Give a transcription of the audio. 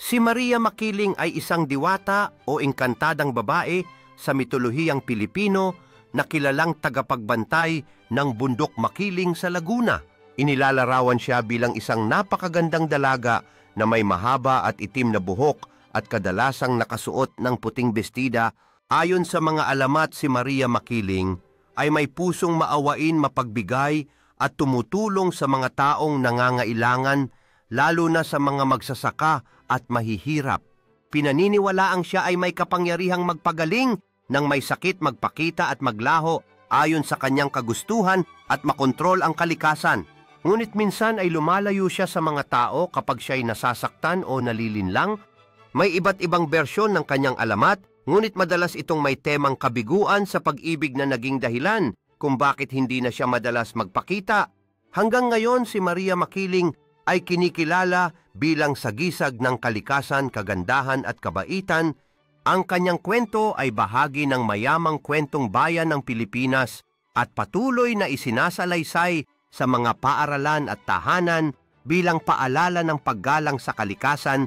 Si Maria Makiling ay isang diwata o engkantadang babae sa mitolohiyang Pilipino na kilalang tagapagbantay ng bundok Makiling sa Laguna. Inilalarawan siya bilang isang napakagandang dalaga na may mahaba at itim na buhok at kadalasang nakasuot ng puting bestida. Ayon sa mga alamat, si Maria Makiling ay may pusong maawain, mapagbigay at tumutulong sa mga taong nangangailangan, lalo na sa mga magsasaka at mahihirap. Pinaniniwalaang siya ay may kapangyarihang magpagaling ng may sakit, magpakita at maglaho ayon sa kanyang kagustuhan at makontrol ang kalikasan. Ngunit minsan ay lumalayo siya sa mga tao kapag siya'y nasasaktan o nalilinlang. May iba't ibang bersyon ng kanyang alamat, ngunit madalas itong may temang kabiguan sa pag-ibig na naging dahilan kung bakit hindi na siya madalas magpakita. Hanggang ngayon, si Maria Makiling ay kinikilala bilang sagisag ng kalikasan, kagandahan at kabaitan. Ang kanyang kwento ay bahagi ng mayamang kwentong bayan ng Pilipinas at patuloy na isinasalaysay sa mga paaralan at tahanan bilang paalala ng paggalang sa kalikasan